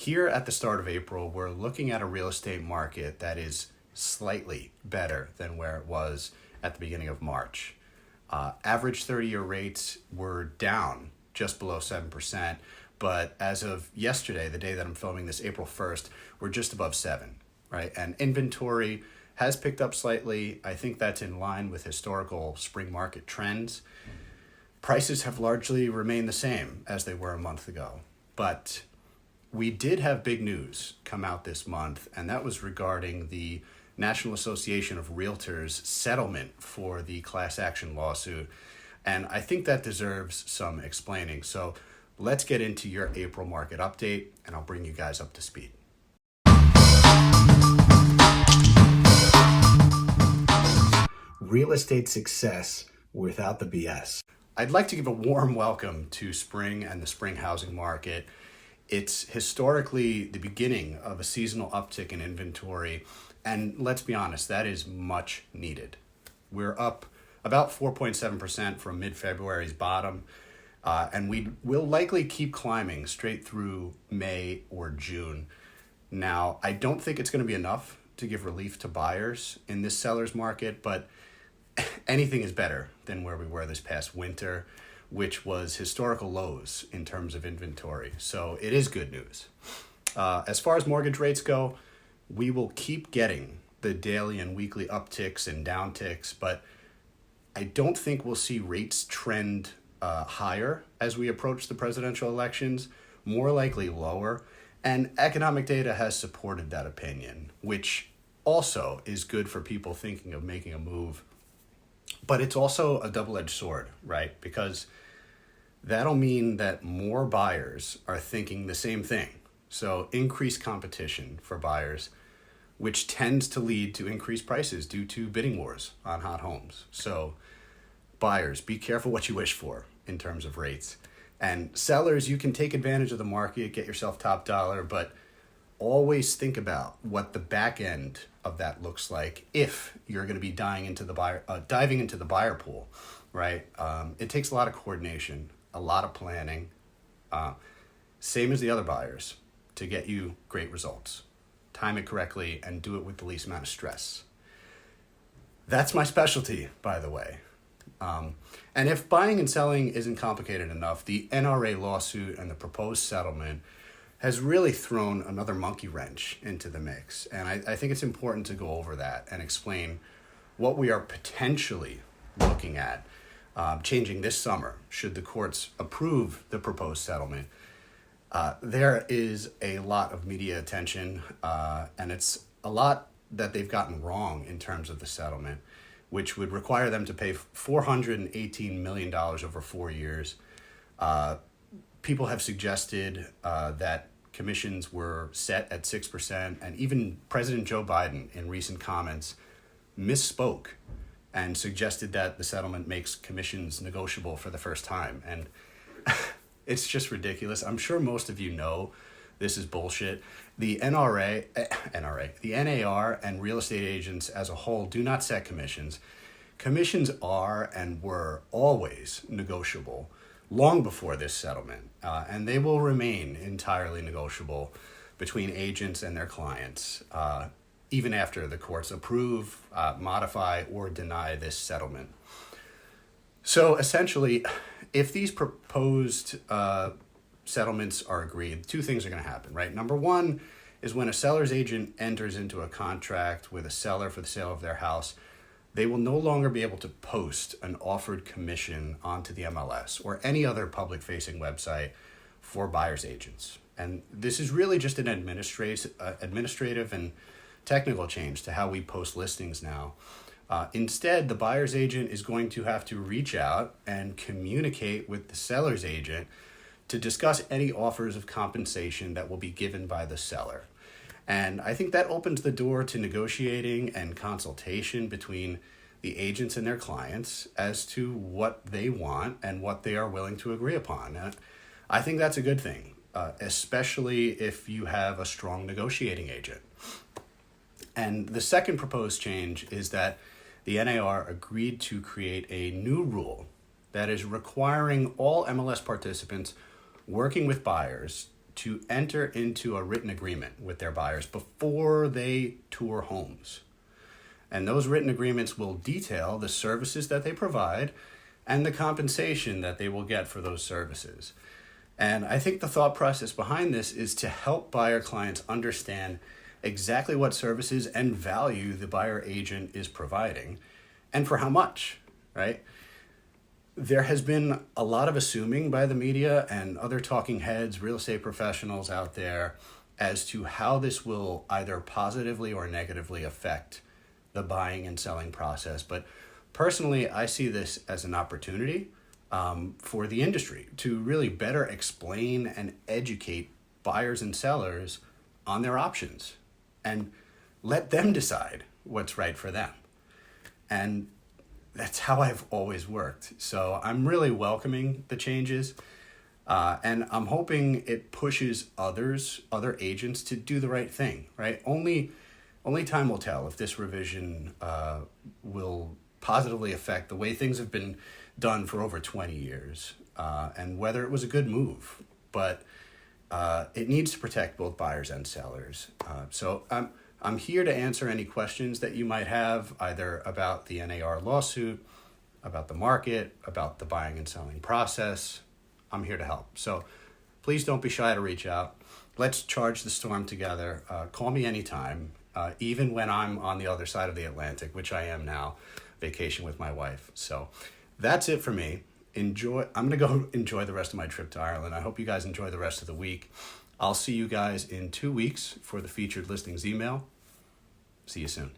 here at the start of April, we're looking at a real estate market that is slightly better than where it was at the beginning of March. Average 30-year rates were down just below 7%, but as of yesterday, the day that I'm filming this, April 1st, we're just above 7, right? And inventory has picked up slightly. I think that's in line with historical spring market trends. Prices have largely remained the same as they were a month ago, but we did have big news come out this month, and that was regarding the National Association of Realtors settlement for the class action lawsuit. And I think that deserves some explaining. So let's get into your April market update, and I'll bring you guys up to speed. Real estate success without the BS. I'd like to give a warm welcome to spring and the spring housing market. It's historically the beginning of a seasonal uptick in inventory, and let's be honest, that is much needed. We're up about 4.7% from mid-February's bottom, and we will likely keep climbing straight through May or June. Now, I don't think it's going to be enough to give relief to buyers in this seller's market, but anything is better than where we were this past winter, which was historical lows in terms of inventory. So it is good news. As far as mortgage rates go, we will keep getting the daily and weekly upticks and downticks, but I don't think we'll see rates trend higher as we approach the presidential elections, more likely lower. And economic data has supported that opinion, which also is good for people thinking of making a move. But it's also a double-edged sword, right? Because that'll mean that more buyers are thinking the same thing. So increased competition for buyers, which tends to lead to increased prices due to bidding wars on hot homes. So buyers, be careful what you wish for in terms of rates. And sellers, you can take advantage of the market, get yourself top dollar, but always think about what the back end of that looks like if you're going to be diving into the buyer pool, right? It takes a lot of coordination, a lot of planning, same as the other buyers, to get you great results. Time it correctly and do it with the least amount of stress. That's my specialty, by the way. And if buying and selling isn't complicated enough, the NRA lawsuit and the proposed settlement has really thrown another monkey wrench into the mix. And I think it's important to go over that and explain what we are potentially looking at changing this summer should the courts approve the proposed settlement. There is a lot of media attention, and it's a lot that they've gotten wrong in terms of the settlement, which would require them to pay $418 million over 4 years. People have suggested that commissions were set at 6%, and even President Joe Biden in recent comments misspoke and suggested that the settlement makes commissions negotiable for the first time. And it's just ridiculous. I'm sure most of you know this is bullshit. The the NAR and real estate agents as a whole do not set commissions. Commissions are and were always negotiable long before this settlement, and they will remain entirely negotiable between agents and their clients, even after the courts approve, modify, or deny this settlement. So essentially, if these proposed settlements are agreed, two things are going to happen, right? Number one is when a seller's agent enters into a contract with a seller for the sale of their house, they will no longer be able to post an offered commission onto the MLS or any other public-facing website for buyer's agents. And this is really just an administrative and technical change to how we post listings now. Instead, the buyer's agent is going to have to reach out and communicate with the seller's agent to discuss any offers of compensation that will be given by the seller. And I think that opens the door to negotiating and consultation between the agents and their clients as to what they want and what they are willing to agree upon. And I think that's a good thing, especially if you have a strong negotiating agent. And the second proposed change is that the NAR agreed to create a new rule that is requiring all MLS participants working with buyers to enter into a written agreement with their buyers before they tour homes. And those written agreements will detail the services that they provide and the compensation that they will get for those services. And I think the thought process behind this is to help buyer clients understand exactly what services and value the buyer agent is providing and for how much, right? There has been a lot of assuming by the media and other talking heads, real estate professionals out there, as to how this will either positively or negatively affect the buying and selling process. But personally, I see this as an opportunity for the industry to really better explain and educate buyers and sellers on their options and let them decide what's right for them. And that's how I've always worked. So I'm really welcoming the changes, and I'm hoping it pushes other agents to do the right thing, right? Only time will tell if this revision will positively affect the way things have been done for over 20 years, and whether it was a good move. But it needs to protect both buyers and sellers. So I'm here to answer any questions that you might have, either about the NAR lawsuit, about the market, about the buying and selling process. I'm here to help. So please don't be shy to reach out. Let's charge the storm together. Call me anytime, even when I'm on the other side of the Atlantic, which I am now, vacation with my wife. So that's it for me. I'm going to go enjoy the rest of my trip to Ireland. I hope you guys enjoy the rest of the week. I'll see you guys in 2 weeks for the featured listings email. See you soon.